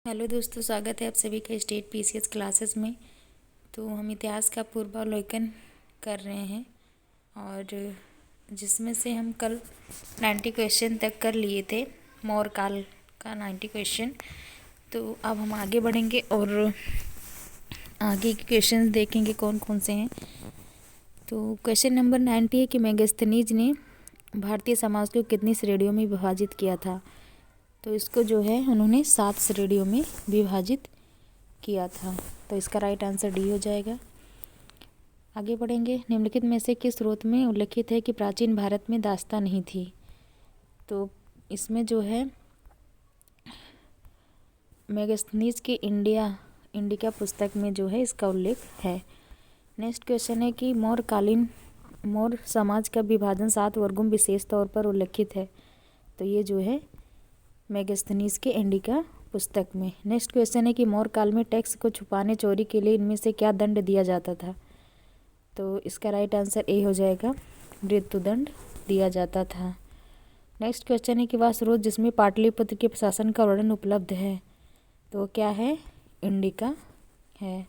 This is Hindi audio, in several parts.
हेलो दोस्तों, स्वागत है आप सभी का स्टेट पीसीएस क्लासेस में। तो हम इतिहास का पूर्वावलोकन कर रहे हैं और जिसमें से हम कल 90 क्वेश्चन तक कर लिए थे, मौर्य काल का 90 क्वेश्चन। तो अब हम आगे बढ़ेंगे और आगे के क्वेश्चन देखेंगे कौन कौन से हैं। तो क्वेश्चन नंबर 90 है कि मेगास्थनीज ने भारतीय समाज को कितनी श्रेणियों में विभाजित किया था। तो इसको जो है उन्होंने 7 श्रेणियों में विभाजित किया था। तो इसका राइट आंसर डी हो जाएगा। आगे बढ़ेंगे। निम्नलिखित में से किस स्रोत में उल्लिखित है कि प्राचीन भारत में दास्तां नहीं थी। तो इसमें जो है मेगास्थनीज की इंडिका पुस्तक में जो है इसका उल्लेख है। नेक्स्ट क्वेश्चन है कि मौर्य समाज का विभाजन 7 वर्गों में विशेष तौर पर उल्लिखित है। तो ये जो है मेगास्थनीज के इंडिका पुस्तक में। नेक्स्ट क्वेश्चन है कि मौर्य काल में टैक्स को छुपाने चोरी के लिए इनमें से क्या दंड दिया जाता था। तो इसका राइट आंसर ए हो जाएगा, मृत्युदंड दिया जाता था। नेक्स्ट क्वेश्चन है कि वह स्रोत जिसमें पाटलिपुत्र के प्रशासन का वर्णन उपलब्ध है, तो क्या है, इंडिका है।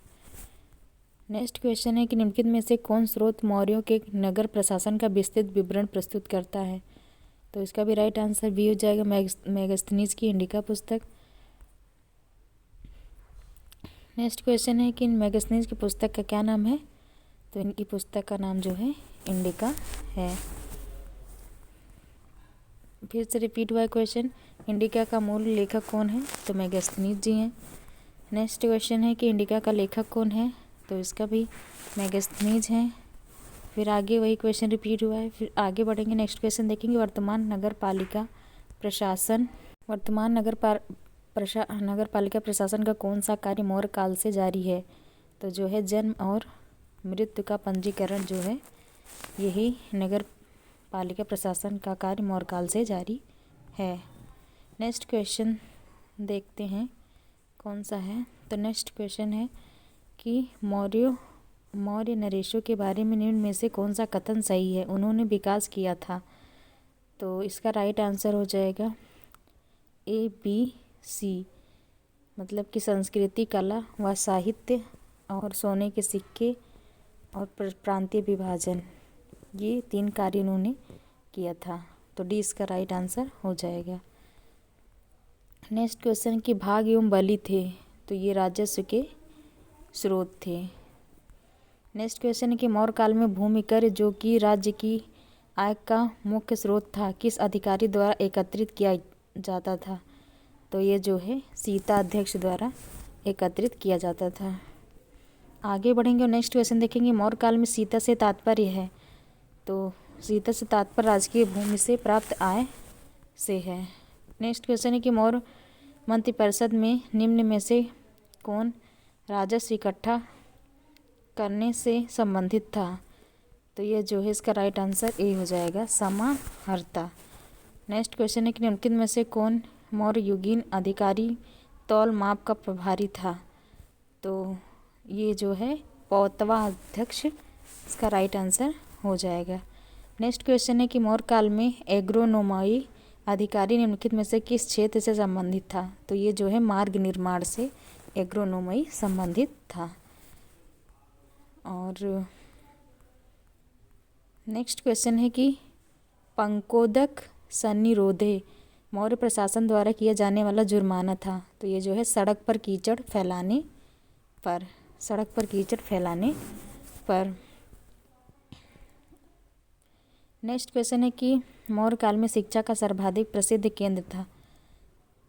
नेक्स्ट क्वेश्चन है कि निम्नलिखित में से कौन स्रोत मौर्यों के नगर प्रशासन का विस्तृत विवरण प्रस्तुत करता है। तो इसका भी राइट आंसर बी हो जाएगा, मेगास्थनीज की इंडिका पुस्तक। नेक्स्ट क्वेश्चन है कि मेगास्थनीज की पुस्तक का क्या नाम है। तो इनकी पुस्तक का नाम जो है इंडिका है। फिर से रिपीट हुआ है क्वेश्चन, इंडिका का मूल लेखक कौन है। तो मेगास्थनीज जी हैं। नेक्स्ट क्वेश्चन है कि इंडिका का लेखक कौन है। तो इसका भी मेगास्थनीज हैं। फिर आगे वही क्वेश्चन रिपीट हुआ है। फिर आगे बढ़ेंगे, नेक्स्ट क्वेश्चन देखेंगे। वर्तमान नगर पालिका प्रशासन का कौन सा कार्य मौर्य काल से जारी है। तो जो है जन्म और मृत्यु का पंजीकरण जो है, यही नगर पालिका प्रशासन का कार्य मौर्य काल से जारी है। नेक्स्ट क्वेश्चन देखते हैं कौन सा है। तो नेक्स्ट क्वेश्चन है कि मौर्य नरेशों के बारे में निम्न में से कौन सा कथन सही है, उन्होंने विकास किया था। तो इसका राइट आंसर हो जाएगा ए बी सी, मतलब कि संस्कृति, कला व साहित्य और सोने के सिक्के और प्रांतीय विभाजन, ये 3 कार्य उन्होंने किया था। तो डी इसका राइट आंसर हो जाएगा। नेक्स्ट क्वेश्चन कि भाग एवं बलि थे, तो ये राजस्व के स्रोत थे। नेक्स्ट क्वेश्चन है कि मौर्य काल में भूमि कर, जो कि राज्य की आय का मुख्य स्रोत था, किस अधिकारी द्वारा एकत्रित किया जाता था। तो ये जो है सीता अध्यक्ष द्वारा एकत्रित किया जाता था। आगे बढ़ेंगे और नेक्स्ट क्वेश्चन देखेंगे। मौर्य काल में सीता से तात्पर्य है। तो सीता से तात्पर्य राजकीय भूमि से प्राप्त आय से है। नेक्स्ट क्वेश्चन है कि मौर्य मंत्रिपरिषद में निम्न में से कौन राजस्व इकट्ठा करने से संबंधित था। तो ये जो है इसका राइट आंसर ए हो जाएगा, समाहर्ता। नेक्स्ट क्वेश्चन है कि निम्नलिखित में से कौन मौर्य युगीन अधिकारी तौल माप का प्रभारी था। तो ये जो है पौतवा अध्यक्ष, इसका राइट आंसर हो जाएगा। नेक्स्ट क्वेश्चन है कि मौर्य काल में एग्रोनोमाई अधिकारी निम्नलिखित में से किस क्षेत्र से संबंधित था। तो ये जो है मार्ग निर्माण से एग्रोनोमाई संबंधित था। और नेक्स्ट क्वेश्चन है कि पंकोदक सन्निरोधे मौर्य प्रशासन द्वारा किया जाने वाला जुर्माना था। तो ये जो है सड़क पर कीचड़ फैलाने पर। नेक्स्ट क्वेश्चन है कि मौर्य काल में शिक्षा का सर्वाधिक प्रसिद्ध केंद्र था।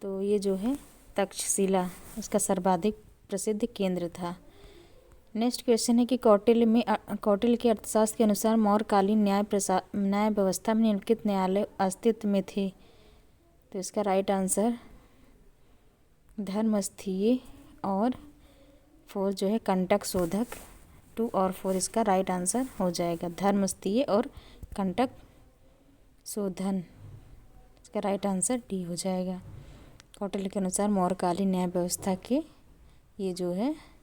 तो ये जो है तक्षशिला, इसका सर्वाधिक प्रसिद्ध केंद्र था। नेक्स्ट क्वेश्चन है कि कौटिल्य के अर्थशास्त्र के अनुसार मौर्यकालीन न्याय व्यवस्था में निम्नलिखित न्यायालय अस्तित्व में थे। तो इसका राइट आंसर धर्मस्थीय और 4 जो है कंटक शोधक, 2 और 4 इसका राइट आंसर हो जाएगा, धर्मस्थीय और कंटक शोधन, इसका राइट आंसर डी हो जाएगा। कौटिल्य के अनुसार मौर्यकालीन न्याय व्यवस्था के ये जो है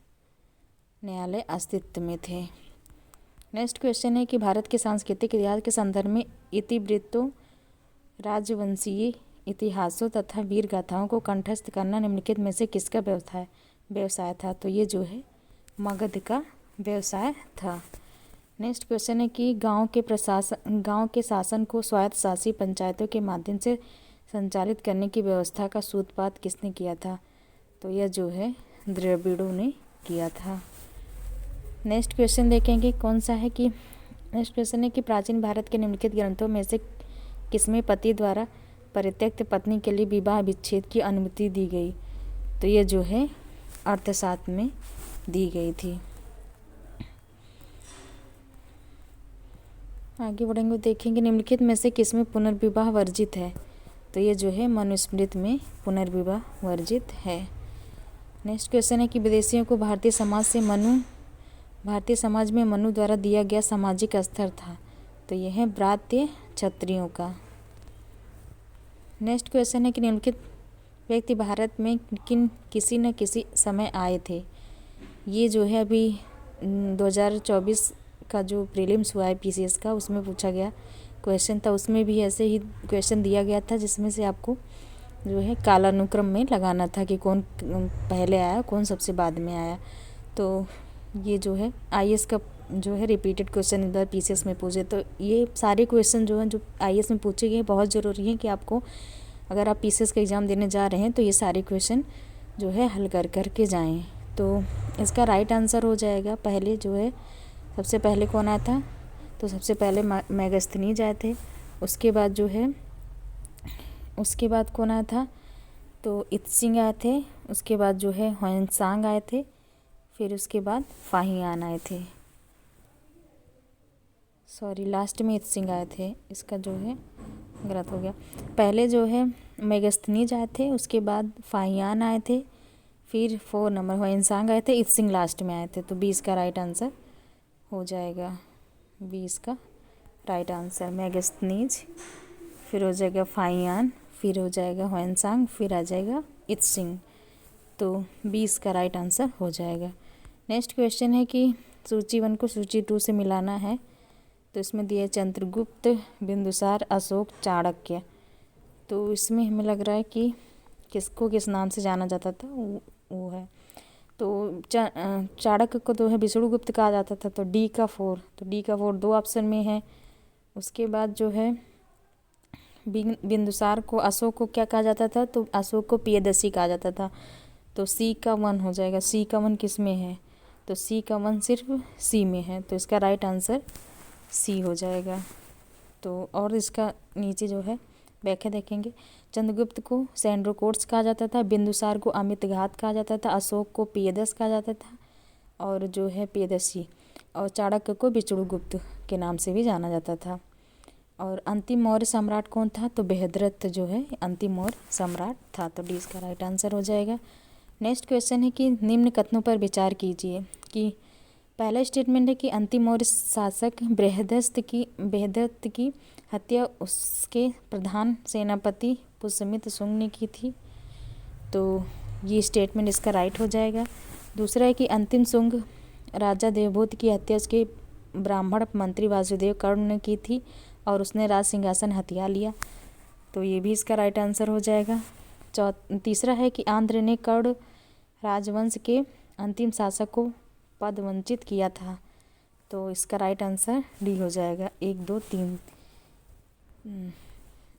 न्यायालय अस्तित्व में थे। नेक्स्ट क्वेश्चन है कि भारत के सांस्कृतिक इतिहास के संदर्भ में इतिवृत्तों राजवंशीय इतिहासों तथा वीर गाथाओं को कंठस्थ करना निम्नलिखित में से किसका व्यवसाय था? तो ये जो है मगध का व्यवसाय था। नेक्स्ट क्वेश्चन है कि गांव के शासन को स्वायत्त शासी पंचायतों के माध्यम से संचालित करने की व्यवस्था का सूत्रपात किसने किया था? तो यह जो है द्रविड़ों ने किया था। नेक्स्ट क्वेश्चन देखेंगे कौन सा है कि नेक्स्ट क्वेश्चन है कि प्राचीन भारत के निम्नलिखित ग्रंथों में से किसमें पति द्वारा परित्यक्त पत्नी के लिए विवाह विच्छेद की अनुमति दी गई? तो ये जो है अर्थशास्त्र में दी गई थी। आगे बढ़ेंगे देखेंगे निम्नलिखित में से किसमें पुनर्विवाह वर्जित है? तो ये जो है मनुस्मृति में पुनर्विवाह वर्जित है। नेक्स्ट क्वेश्चन है कि विदेशियों को भारतीय समाज में मनु द्वारा दिया गया सामाजिक स्तर था? तो यह है ब्रात्य क्षत्रियों का। नेक्स्ट क्वेश्चन है कि निम्नलिखित व्यक्ति भारत में किसी न किसी समय आए थे? ये जो है अभी 2024 का जो प्रीलिम्स हुआ है पीसीएस का, उसमें पूछा गया क्वेश्चन था। उसमें भी ऐसे ही क्वेश्चन दिया गया था जिसमें से आपको जो है कालानुक्रम में लगाना था कि कौन पहले आया कौन सबसे बाद में आया। तो ये जो है आईएएस का जो है रिपीटेड क्वेश्चन इस बार पीसीएस में पूछे। तो ये सारे क्वेश्चन जो हैं जो आईएएस में पूछे गए बहुत ज़रूरी है कि आपको अगर आप पीसीएस का एग्ज़ाम देने जा रहे हैं तो ये सारे क्वेश्चन जो है हल कर के जाएँ। तो इसका राइट आंसर हो जाएगा पहले जो है सबसे पहले कौन आया था? तो सबसे पहले मेगास्थनीज आए थे। उसके बाद जो है उसके बाद कौन आया था? तो इत्सिंग आए थे। उसके बाद जो है ह्वेनसांग आए थे। फिर उसके बाद फाहियान आए थे। लास्ट में इत्सिंग आए थे। इसका जो है गलत हो गया। पहले जो है मेगास्थनीज आए थे, उसके बाद फाहियान आए थे, फिर 4 नंबर ह्वेनसांग आए थे, इत्सिंग लास्ट में आए थे। तो 20 का राइट आंसर हो जाएगा। 20 का राइट आंसर मेगास्थनीज, फिर हो जाएगा फाहियान, फिर हो जाएगा ह्वेनसांग, फिर आ जाएगा इत्सिंग। तो 20 का राइट आंसर हो जाएगा। नेक्स्ट क्वेश्चन है कि सूची 1 को सूची 2 से मिलाना है। तो इसमें दिए चंद्रगुप्त, बिंदुसार, अशोक, चाणक्य। तो इसमें हमें लग रहा है कि किसको किस नाम से जाना जाता था वो है। तो चाणक्य को तो है विष्णुगुप्त कहा जाता था। तो डी का 4, तो डी का 4 2 ऑप्शन में है। उसके बाद जो है बिंदुसार को, अशोक को क्या कहा जाता था? तो अशोक को प्रियदर्शी कहा जाता था। तो सी का 1 हो जाएगा। सी का 1 किस में है? तो सी का 1 सिर्फ सी में है। तो इसका राइट आंसर सी हो जाएगा। तो और इसका नीचे जो है व्याख्या देखेंगे। चंद्रगुप्त को सैंड्रोकोट्स कहा जाता था, बिंदुसार को अमितघात कहा जाता था, अशोक को प्रियदर्श कहा जाता था और जो है प्रियदर्शी, और चाणक्य को विष्णुगुप्त के नाम से भी जाना जाता था। और अंतिम मौर्य सम्राट कौन था? तो बृहद्रथ जो है अंतिम मौर्य सम्राट था। तो डी इसका राइट आंसर हो जाएगा। नेक्स्ट क्वेश्चन है कि निम्न कथनों पर विचार कीजिए। कि पहला स्टेटमेंट है कि अंतिम मौर्य शासक बृहद्रथ की हत्या उसके प्रधान सेनापति पुष्यमित्र शुंग ने की थी। तो ये स्टेटमेंट इसका राइट हो जाएगा। दूसरा है कि अंतिम शुंग राजा देवभूति की हत्या उसके ब्राह्मण मंत्री वासुदेव कर्ण ने की थी और उसने राज सिंहासन हथिया लिया। तो ये भी इसका राइट आंसर हो जाएगा। तीसरा है कि आंध्र ने कर्ण राजवंश के अंतिम शासक को पद वंचित किया था। तो इसका राइट आंसर डी हो जाएगा। 1 2 3।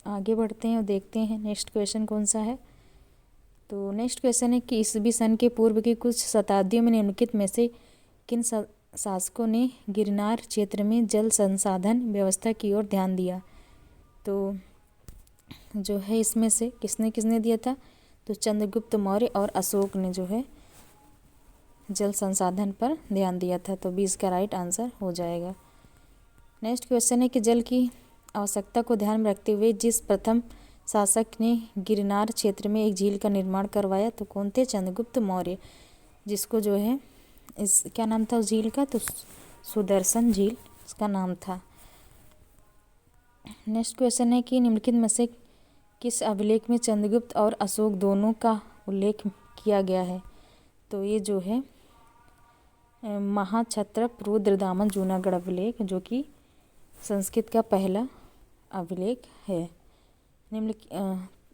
आगे बढ़ते हैं और देखते हैं नेक्स्ट क्वेश्चन कौन सा है। तो नेक्स्ट क्वेश्चन है कि ईस्वी सन के पूर्व की कुछ शताब्दियों में निम्नलिखित में से किन शासकों ने गिरनार क्षेत्र में जल संसाधन व्यवस्था की ओर ध्यान दिया? तो जो है इसमें से किसने दिया था? तो चंद्रगुप्त मौर्य और अशोक ने जो है जल संसाधन पर ध्यान दिया था। तो 20 का राइट आंसर हो जाएगा। नेक्स्ट क्वेश्चन है कि जल की आवश्यकता को ध्यान में रखते हुए जिस प्रथम शासक ने गिरनार क्षेत्र में एक झील का निर्माण करवाया तो कौन थे? चंद्रगुप्त मौर्य, जिसको जो है इस क्या नाम था उस झील का? तो सुदर्शन झील इसका नाम था। नेक्स्ट क्वेश्चन है कि निम्नलिखित में से किस अभिलेख में चंद्रगुप्त और अशोक दोनों का उल्लेख किया गया है? तो ये जो है महाक्षत्रप रुद्रदामन जूनागढ़ अभिलेख, जो कि संस्कृत का पहला अभिलेख है।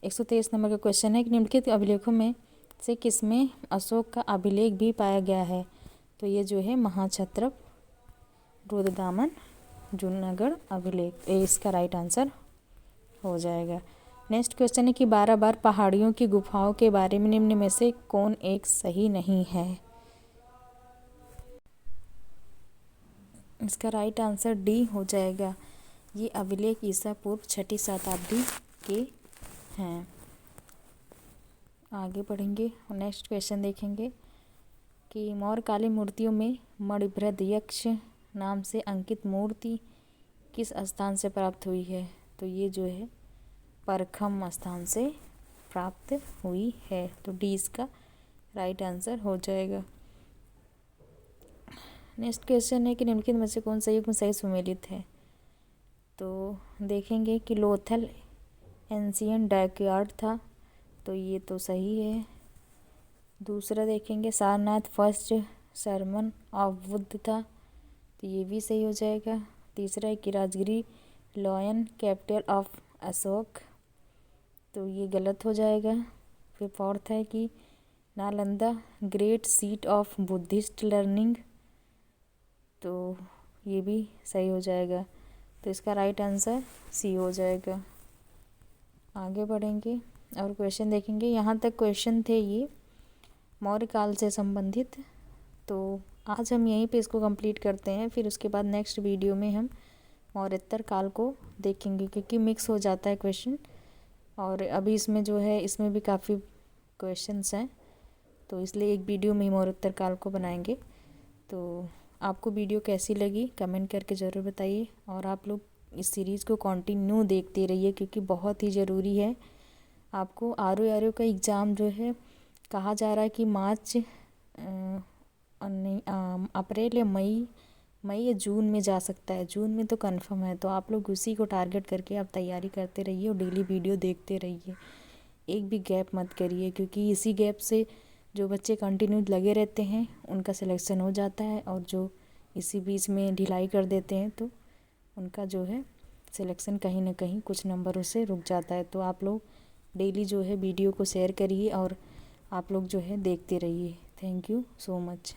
123 नंबर का क्वेश्चन है कि निम्नलिखित अभिलेखों में से किसमें अशोक का अभिलेख भी पाया गया है। तो ये जो है महाक्षत्रप रुद्रदामन जूनागढ़ अभिलेख, ये इसका राइट आंसर हो जाएगा। नेक्स्ट क्वेश्चन है कि 12 बार पहाड़ियों की गुफाओं के बारे में निम्न में से कौन एक सही नहीं है। इसका राइट आंसर डी हो जाएगा। ये अभिलेख ईसा पूर्व 6वीं शताब्दी के हैं। आगे बढ़ेंगे और नेक्स्ट क्वेश्चन देखेंगे कि मौर्यकालीन मूर्तियों में मणिभद्र यक्ष नाम से अंकित मूर्ति किस स्थान से प्राप्त हुई है। तो ये जो है परखम स्थान से प्राप्त हुई है। तो डी इसका राइट आंसर हो जाएगा। नेक्स्ट क्वेश्चन है कि निम्नलिखित में से कौन सा युग में सही सुमेलित है। तो देखेंगे कि लोथल एंशियंट डॉकयार्ड था, तो ये तो सही है। दूसरा देखेंगे Sarnath first sermon of Buddha था, तो ये भी सही हो जाएगा। तीसरा है कि Rajagiri lion capital of Ashok, तो ये गलत हो जाएगा। फिर फोर्थ है कि Nalanda great seat of Buddhist learning, तो ये भी सही हो जाएगा। तो इसका राइट आंसर सी हो जाएगा। आगे बढ़ेंगे और क्वेश्चन देखेंगे। यहाँ तक क्वेश्चन थे ये मौर्य काल से संबंधित। तो आज हम यहीं पे इसको कंप्लीट करते हैं, फिर उसके बाद नेक्स्ट वीडियो में हम मौर्योत्तर काल को देखेंगे, क्योंकि मिक्स हो जाता है क्वेश्चन और अभी इसमें जो है इसमें भी काफ़ी क्वेश्चंस हैं, तो इसलिए एक वीडियो में मौर्योत्तर काल को बनाएंगे। तो आपको वीडियो कैसी लगी कमेंट करके ज़रूर बताइए और आप लोग इस सीरीज़ को कंटिन्यू देखते रहिए, क्योंकि बहुत ही ज़रूरी है। आपको आर का एग्ज़ाम जो है कहा जा रहा है कि मार्च अप्रैल या मई या जून में जा सकता है। जून में तो कंफर्म है, तो आप लोग उसी को टारगेट करके आप तैयारी करते रहिए और डेली वीडियो देखते रहिए, एक भी गैप मत करिए, क्योंकि इसी गैप से जो बच्चे कंटिन्यू लगे रहते हैं उनका सिलेक्शन हो जाता है, और जो इसी बीच में ढिलाई कर देते हैं तो उनका जो है सिलेक्शन कहीं ना कहीं कुछ नंबरों से रुक जाता है। तो आप लोग डेली जो है वीडियो को शेयर करिए और आप लोग जो है देखते रहिए। Thank you so much.